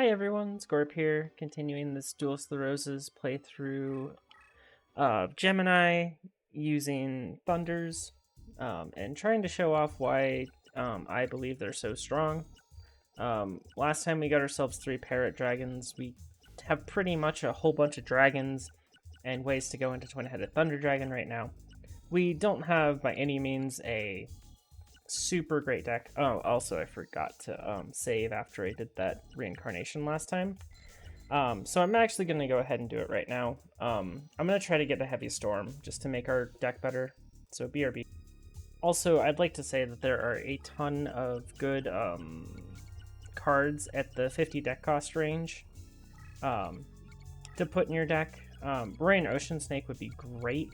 Hi everyone, Scorp here, continuing this Duelist the Roses playthrough of Gemini using Thunders and trying to show off why I believe they're so strong. Last time we got ourselves 3 parrot dragons. We have pretty much a whole bunch of dragons and ways to go into twin-headed thunder dragon right now. We don't have by any means a super great deck. Oh, also I forgot to save after I did that reincarnation last time. So I'm actually going to go ahead and do it right now. I'm going to try to get a heavy storm just to make our deck better. So BRB. Also, I'd like to say that there are a ton of good cards at the 50 deck cost range to put in your deck. Rain Ocean Snake would be great.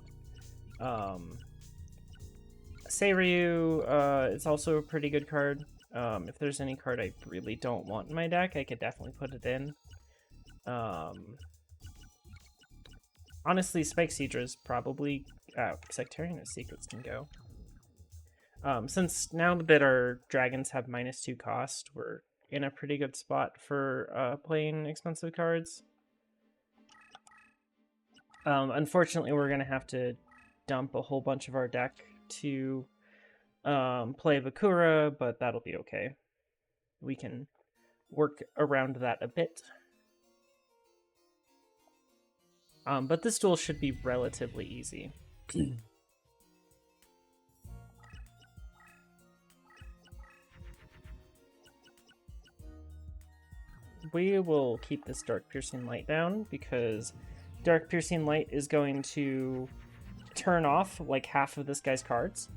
Seiryu is also a pretty good card. If there's any card I really don't want in my deck, I could definitely put it in. Honestly, Spike Seedra is probably... Sectarian of Secrets can go. Since now that our dragons have -2 cost, we're in a pretty good spot for playing expensive cards. Unfortunately, we're going to have to dump a whole bunch of our deck to play Bakura, but that'll be okay. We can work around that a bit. But this duel should be relatively easy. We will keep this Dark Piercing Light down because Dark Piercing Light is going to turn off like half of this guy's cards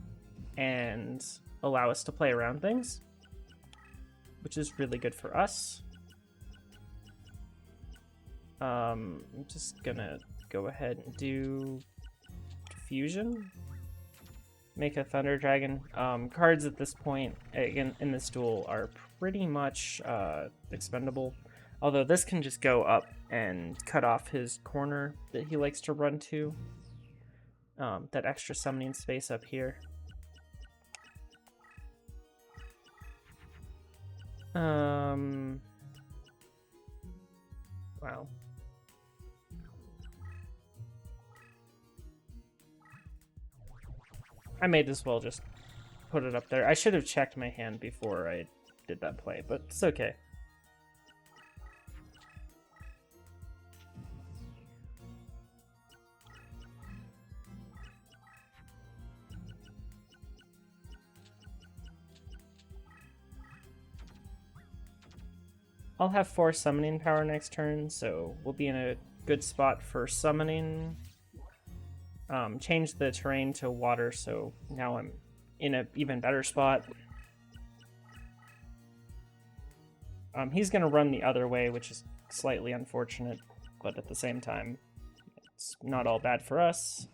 and allow us to play around things, which is really good for us. I'm just gonna go ahead and do Fusion. Make a Thunder Dragon. Cards at this point, again, in this duel are pretty much expendable. Although this can just go up and cut off his corner that he likes to run to. That extra summoning space up here. Wow. I may as well just put it up there. I should have checked my hand before I did that play, but it's okay. I'll have 4 summoning power next turn, so we'll be in a good spot for summoning. Change the terrain to water, so now I'm in an even better spot. He's going to run the other way, which is slightly unfortunate, but at the same time, it's not all bad for us.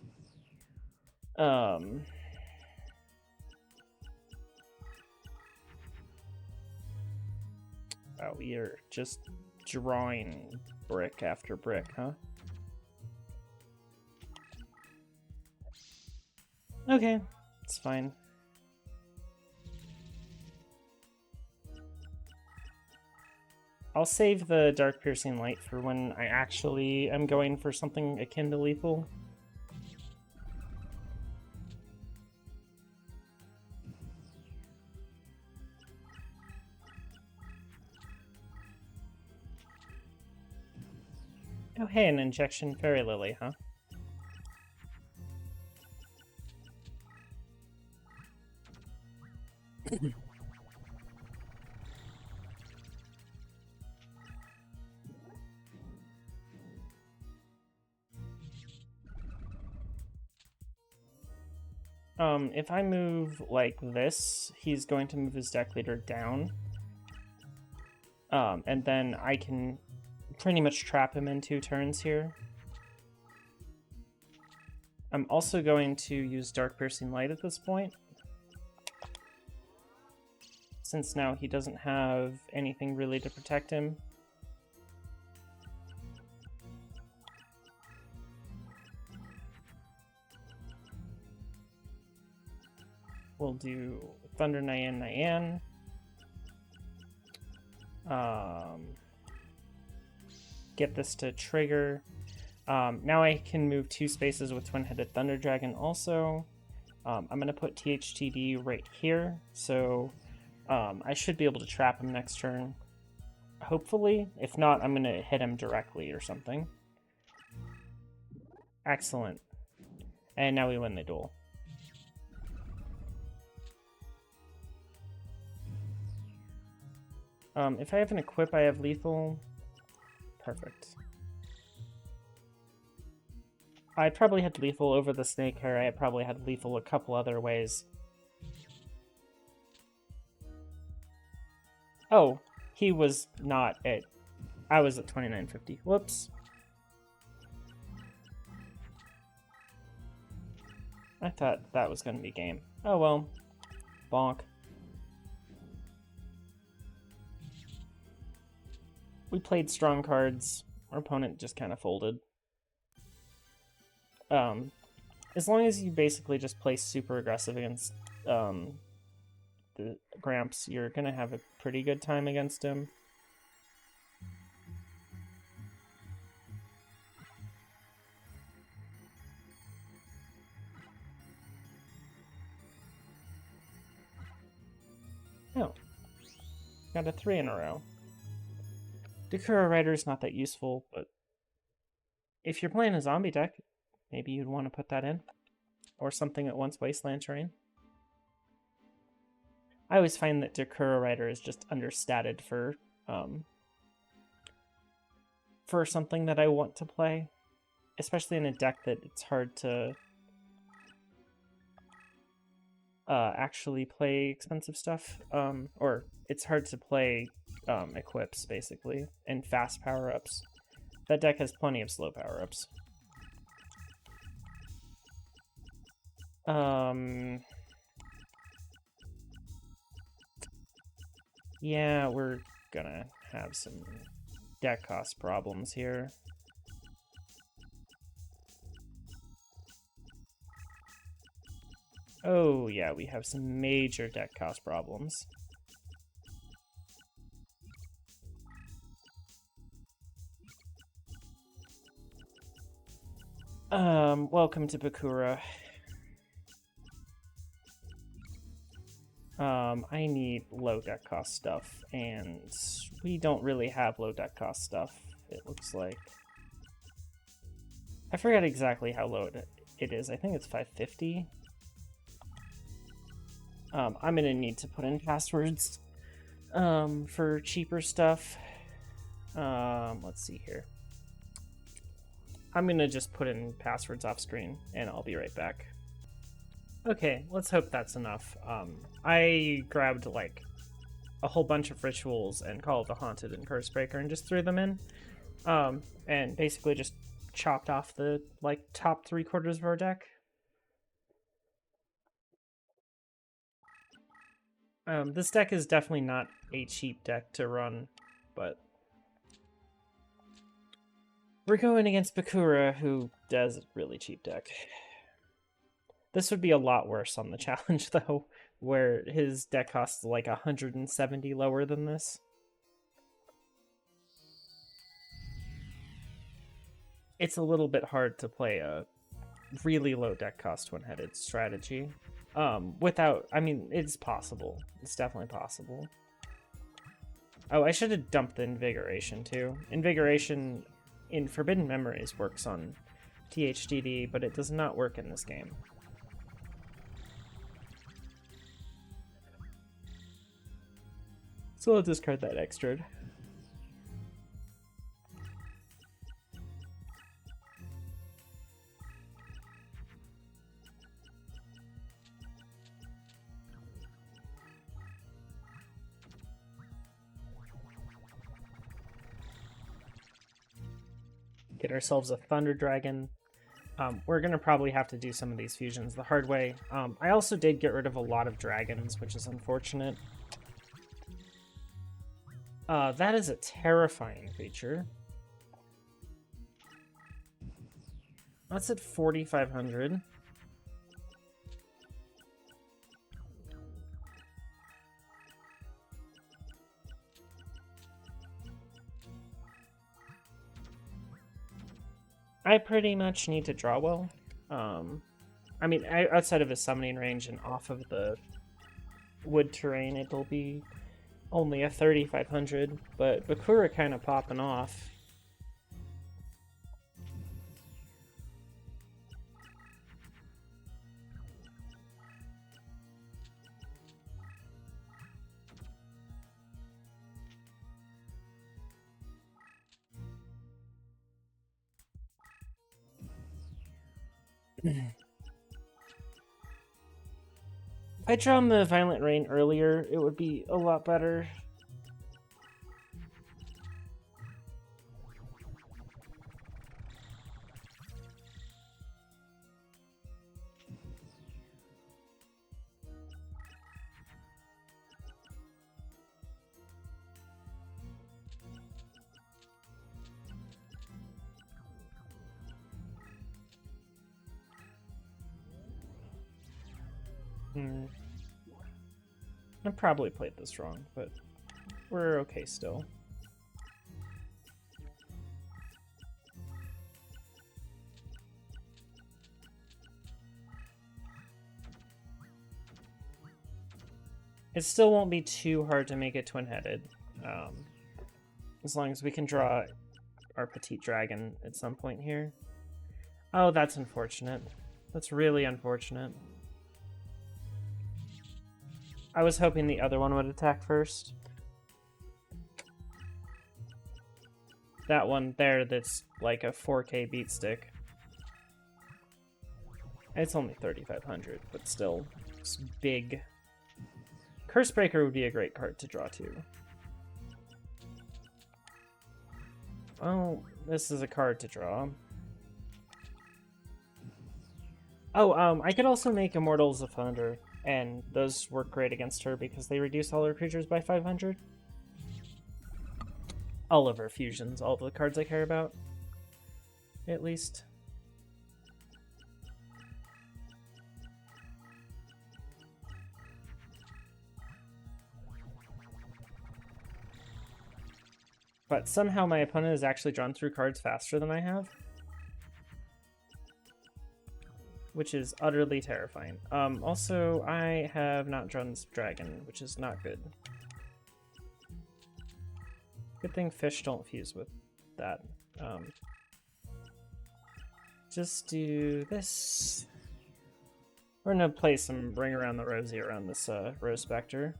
Wow, we are just drawing brick after brick, huh? Okay, it's fine. I'll save the Dark Piercing Light for when I actually am going for something akin to lethal. Oh hey, an Injection Fairy Lily, huh? If I move like this, he's going to move his deck leader down. And then I can pretty much trap him in 2 turns here. I'm also going to use Dark Piercing Light at this point, since now he doesn't have anything really to protect him. We'll do Thunder Nyan Nyan. get this to trigger. Now I can move 2 spaces with Twin-Headed Thunder Dragon also. I'm going to put THTD right here, so I should be able to trap him next turn. Hopefully. If not, I'm going to hit him directly or something. Excellent. And now we win the duel. If I have an equip, I have lethal. Perfect. I probably had lethal over the snake hair. I probably had lethal a couple other ways. Oh, he was not at... I was at 2950. Whoops. I thought that was going to be game. Oh well. Bonk. We played strong cards. Our opponent just kind of folded. As long as you basically just play super aggressive against the Gramps, you're going to have a pretty good time against him. Oh. Got a 3 in a row. Dakura Rider is not that useful, but if you're playing a zombie deck, maybe you'd want to put that in. Or something at once Wasteland Terrain. I always find that Dakura Rider is just understated for something that I want to play. Especially in a deck that it's hard to actually play expensive stuff. Or it's hard to play equips, basically, and fast power-ups. That deck has plenty of slow power-ups. Yeah, we're gonna have some deck cost problems here. Oh yeah, we have some major deck cost problems. Welcome to Bakura. I need low deck cost stuff, and we don't really have low deck cost stuff, it looks like. I forgot exactly how low it is. I think it's 550. I'm gonna need to put in passwords for cheaper stuff. Let's see here. I'm gonna just put in passwords off screen, and I'll be right back. Okay, let's hope that's enough. I grabbed, like, a whole bunch of rituals and Call of the Haunted and Cursebreaker and just threw them in. And basically just chopped off the, like, top 3/4 of our deck. This deck is definitely not a cheap deck to run, but we're going against Bakura, who does a really cheap deck. This would be a lot worse on the challenge, though, where his deck costs like 170 lower than this. It's a little bit hard to play a really low deck cost one-headed strategy. Without, I mean, it's possible. It's definitely possible. Oh, I should have dumped the Invigoration, too. Invigoration in Forbidden Memories works on THDD, but it does not work in this game. So I'll discard that extra. Get ourselves a Thunder Dragon. We're going to probably have to do some of these fusions the hard way. I also did get rid of a lot of dragons, which is unfortunate. That is a terrifying creature. That's at 4,500. I pretty much need to draw well. I mean, outside of his summoning range and off of the wood terrain, it'll be only a 3,500, but Bakura kind of popping off. If I drawn the Violent Rain earlier, it would be a lot better. I probably played this wrong, but we're okay still. It still won't be too hard to make it twin-headed, as long as we can draw our petite dragon at some point here. Oh, that's unfortunate. That's really unfortunate. I was hoping the other one would attack first. That one there that's like a 4K beat stick. It's only 3,500, but still, it's big. Cursebreaker would be a great card to draw too. Oh, this is a card to draw. Oh, I could also make Immortals of Thunder, and those work great against her because they reduce all her creatures by 500. All of her fusions, all of the cards I care about, at least. But somehow my opponent has actually drawn through cards faster than I have, which is utterly terrifying. Also, I have not drawn this dragon, which is not good. Good thing fish don't fuse with that. Just do this. We're gonna play some Ring Around the Rosie around this Rose Spectre.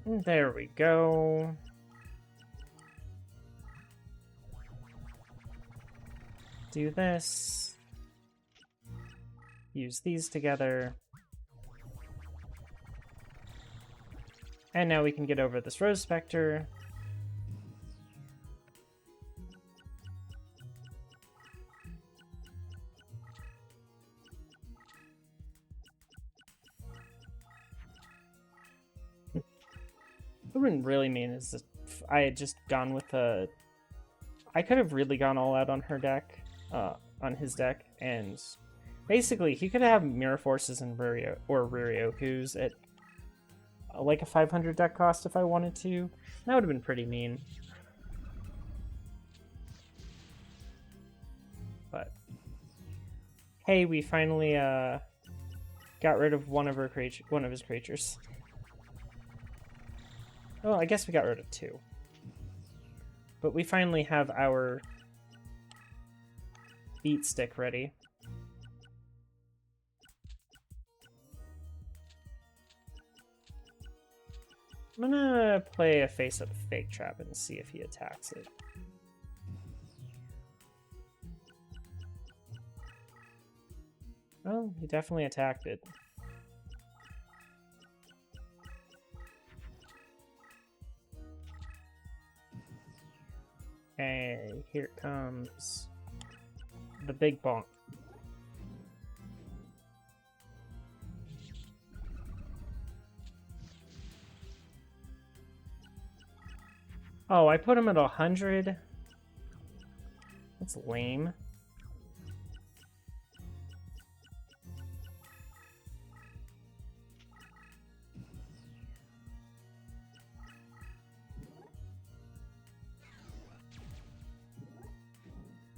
There we go. Do this. Use these together. And now we can get over this Rose Spectre. What would really mean is that I had just gone with a... I could have really gone all out on her deck, on his deck, and basically he could have Mirror Forces and Ririokus at like a 500 deck cost if I wanted to. That would have been pretty mean. But hey, we finally got rid of one of his creatures. Well, I guess we got rid of two. But we finally have our beat stick ready. I'm gonna play a face-up Fake Trap and see if he attacks it. Oh, he definitely attacked it. And here comes the big bonk. Oh, I put him at 100? That's lame.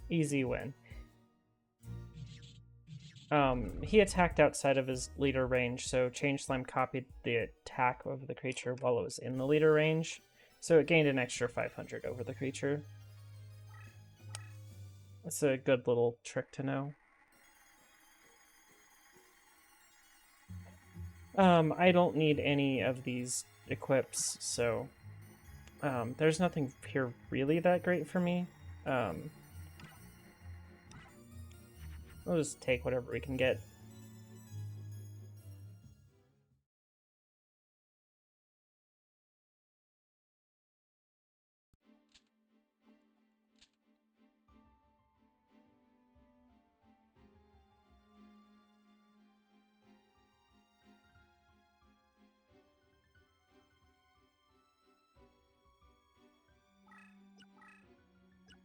Easy win. He attacked outside of his leader range, so Change Slime copied the attack of the creature while it was in the leader range, so it gained an extra 500 over the creature. That's a good little trick to know. I don't need any of these equips, so there's nothing here really that great for me. We'll just take whatever we can get.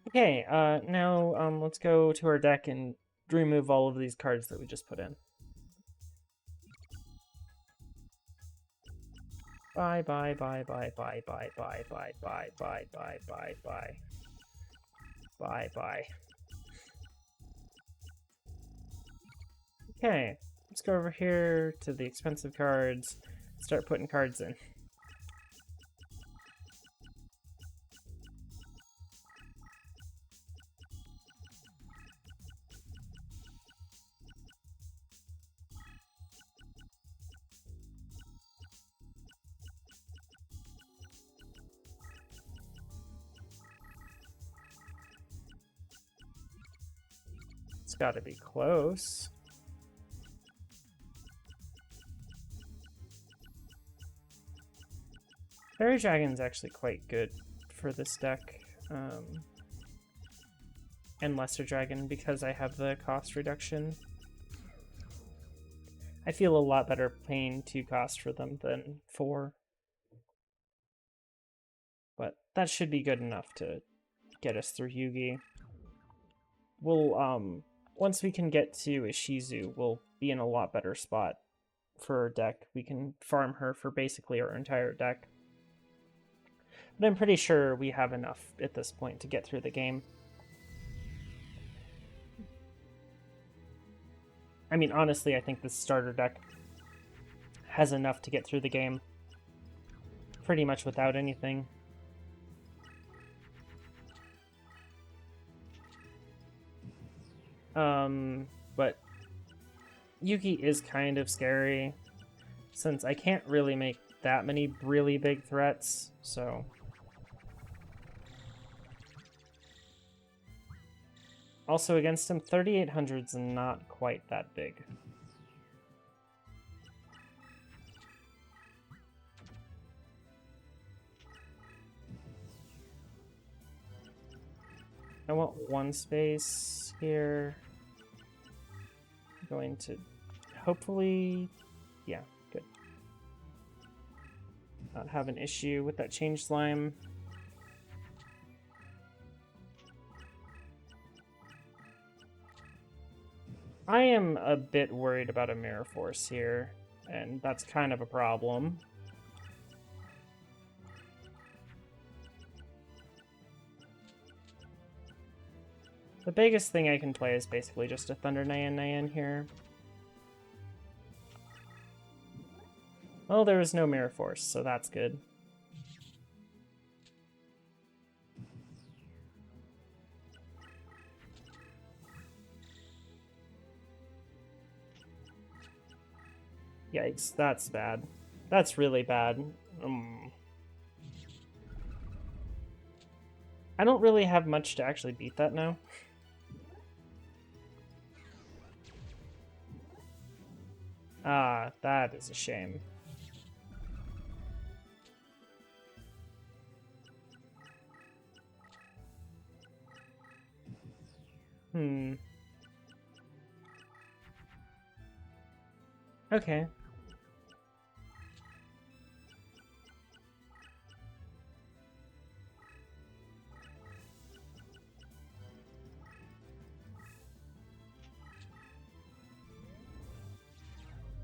Okay, now let's go to our deck and remove all of these cards that we just put in. Bye, bye, bye, bye, bye, bye, bye, bye, bye, bye, bye, bye, bye. Bye, bye. Okay, let's go over here to the expensive cards, start putting cards in. It's got to be close. Fairy Dragon's actually quite good for this deck. And Lesser Dragon because I have the cost reduction. I feel a lot better paying 2 cost for them than 4. But that should be good enough to get us through Yugi. We'll, once we can get to Ishizu, we'll be in a lot better spot for our deck. We can farm her for basically our entire deck. But I'm pretty sure we have enough at this point to get through the game. I mean, honestly, I think this starter deck has enough to get through the game pretty much without anything. But Yugi is kind of scary since I can't really make that many really big threats, so... Also, against him, 3,800's not quite that big. I want 1 space here. I'm going to hopefully... yeah, good. Not have an issue with that Change Slime. I am a bit worried about a Mirror Force here, and that's kind of a problem. The biggest thing I can play is basically just a Thunder Nyan here. Well, there is no Mirror Force, so that's good. Yikes, that's bad. That's really bad. I don't really have much to actually beat that now. Ah, that is a shame. Okay.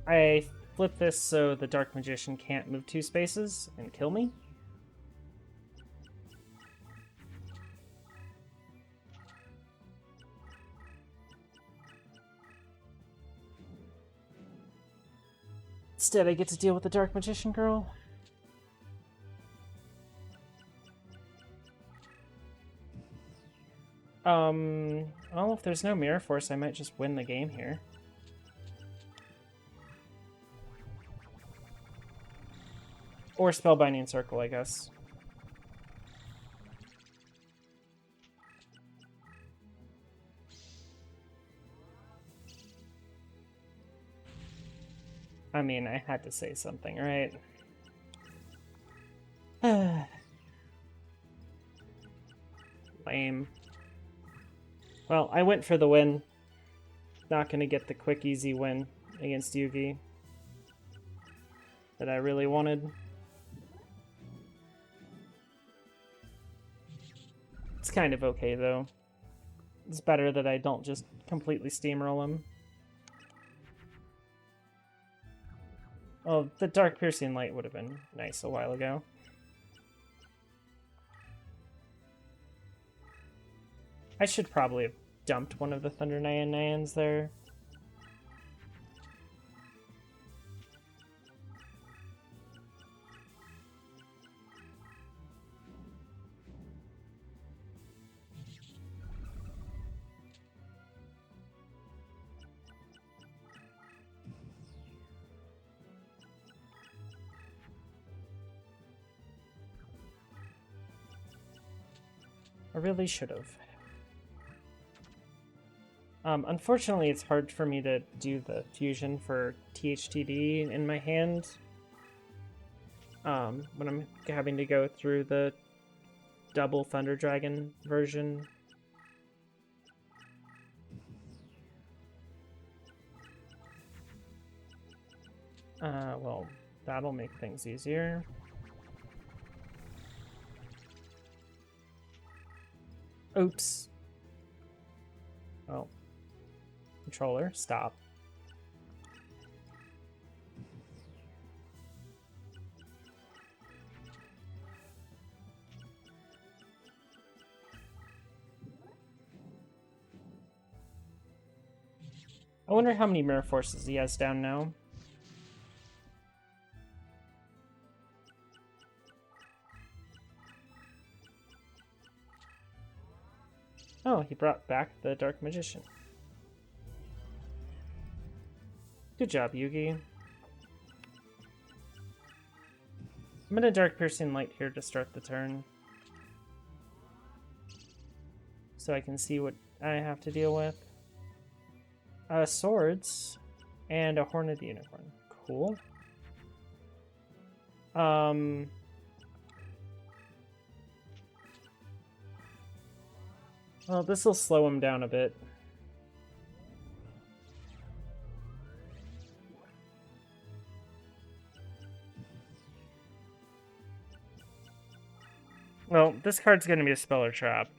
I flip this so the Dark Magician can't move 2 spaces and kill me. Instead, I get to deal with the Dark Magician girl. Well, if there's no Mirror Force, I might just win the game here. Or Spellbinding Circle, I guess. I mean, I had to say something, right? Lame. Well, I went for the win. Not gonna get the quick, easy win against Yugi that I really wanted. It's kind of okay, though. It's better that I don't just completely steamroll him. Oh, the Dark Piercing Light would have been nice a while ago. I should probably have dumped one of the Thunder Nyans there. I really should have. Unfortunately, it's hard for me to do the fusion for THTD in my hand when I'm having to go through the double Thunder Dragon version. Well, that'll make things easier. Oops. Oh. Controller, stop. I wonder how many Mirror Forces he has down now. Oh, he brought back the Dark Magician. Good job, Yugi. I'm gonna Dark Piercing Light here to start the turn. So I can see what I have to deal with. Swords and a Horned Unicorn. Cool. Well, this will slow him down a bit. Well, this card's going to be a Speller Trap.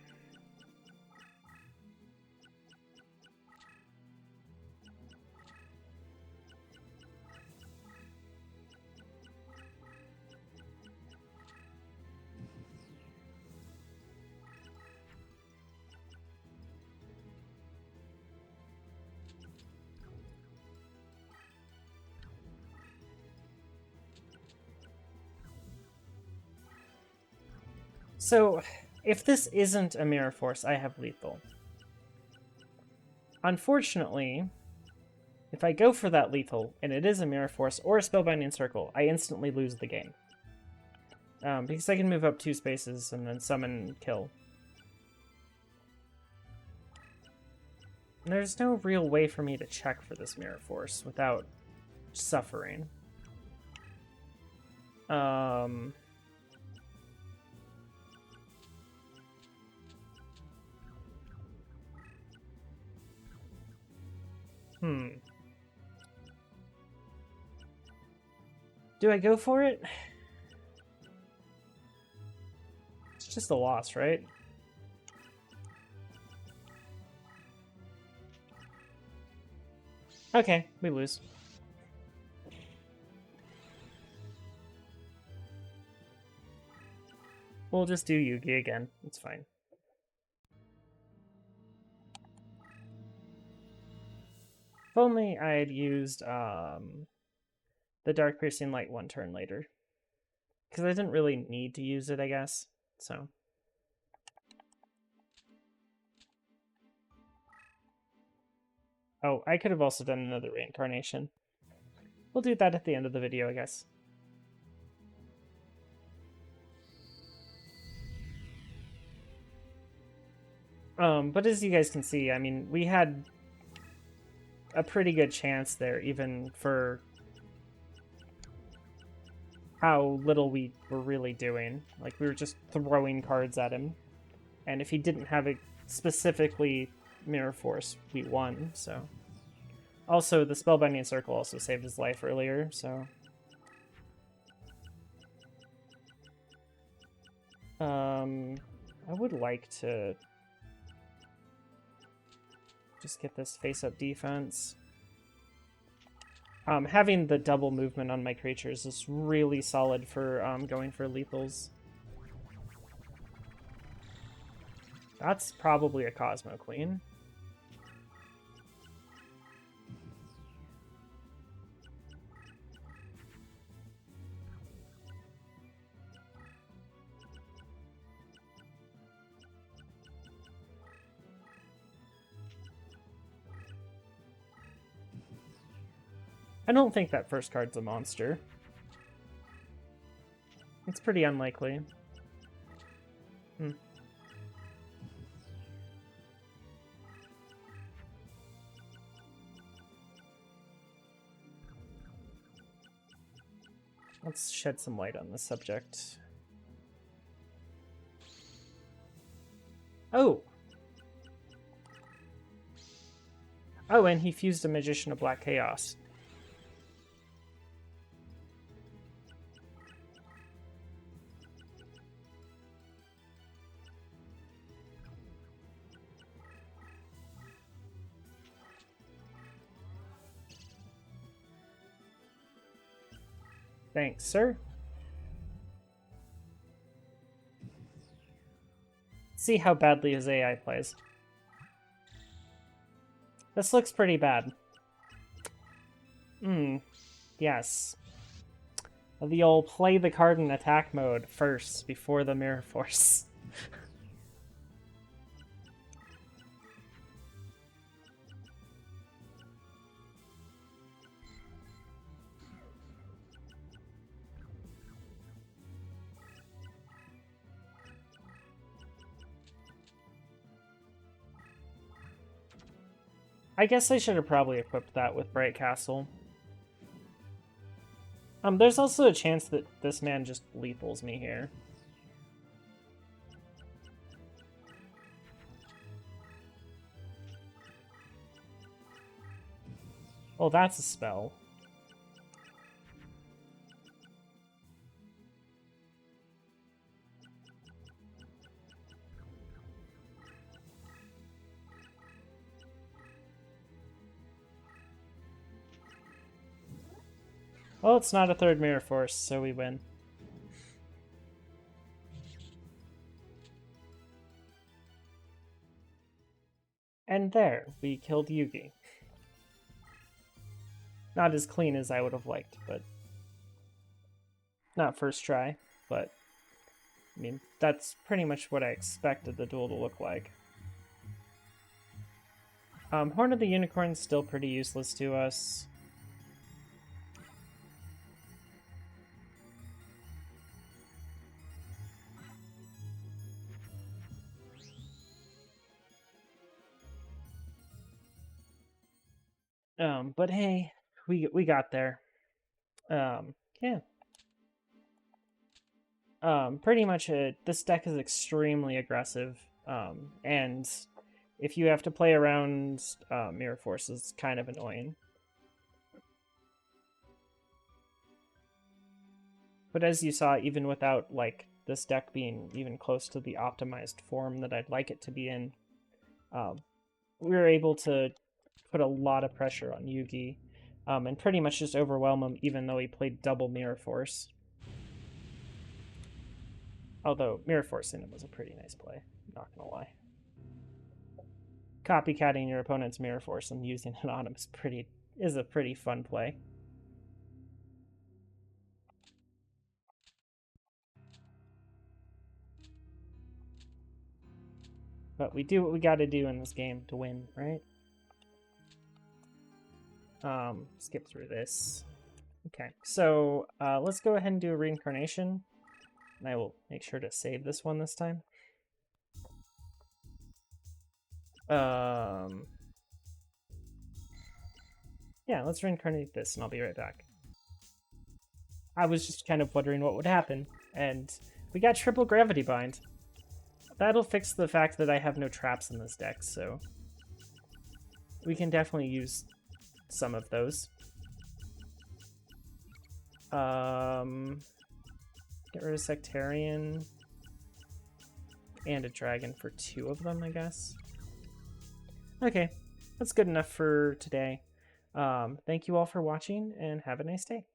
So, if this isn't a Mirror Force, I have lethal. Unfortunately, if I go for that lethal, and it is a Mirror Force or a Spellbinding Circle, I instantly lose the game. Because I can move up 2 spaces and then summon and kill. And there's no real way for me to check for this Mirror Force without suffering. Do I go for it? It's just a loss, right? Okay, we lose. We'll just do Yugi again. It's fine. If only I had used the Dark Piercing Light one turn later. Because I didn't really need to use it, I guess. So. Oh, I could have also done another reincarnation. We'll do that at the end of the video, I guess. But as you guys can see, I mean, we had a pretty good chance there, even for how little we were really doing. Like, we were just throwing cards at him. And if he didn't have a specifically Mirror Force, we won, so. Also, the Spellbinding Circle also saved his life earlier, so. I would like to just get this face-up defense. Having the double movement on my creatures is really solid for going for lethals. That's probably a Cosmo Queen. I don't think that first card's a monster. It's pretty unlikely. Let's shed some light on this subject. Oh! Oh, and he fused a Magician of Black Chaos. Thanks, sir. See how badly his AI plays. This looks pretty bad. Yes. The old play the card in attack mode first, before the Mirror Force. I guess I should have probably equipped that with Bright Castle. There's also a chance that this man just lethals me here. Oh, that's a spell. Well, it's not a third Mirror Force, so we win. And there, we killed Yugi. Not as clean as I would have liked, but... Not first try, but... I mean, that's pretty much what I expected the duel to look like. Horn of the Unicorn's still pretty useless to us. But hey, we got there. Yeah. Pretty much this deck is extremely aggressive, and if you have to play around Mirror Force, it's kind of annoying. But as you saw, even without like this deck being even close to the optimized form that I'd like it to be in, we were able to put a lot of pressure on Yugi, and pretty much just overwhelm him, even though he played double Mirror Force. Although Mirror Forcing him was a pretty nice play, not gonna lie. Copycatting your opponent's Mirror Force and using it on him is a pretty fun play. But we do what we gotta do in this game to win, right? Skip through this. Okay, so let's go ahead and do a reincarnation. And I will make sure to save this one this time. Yeah, let's reincarnate this and I'll be right back. I was just kind of wondering what would happen, and we got triple gravity bind. That'll fix the fact that I have no traps in this deck, so we can definitely use some of those. Get rid of Sectarian and a dragon for 2 of them, I guess. Okay, that's good enough for today. Thank you all for watching, and have a nice day.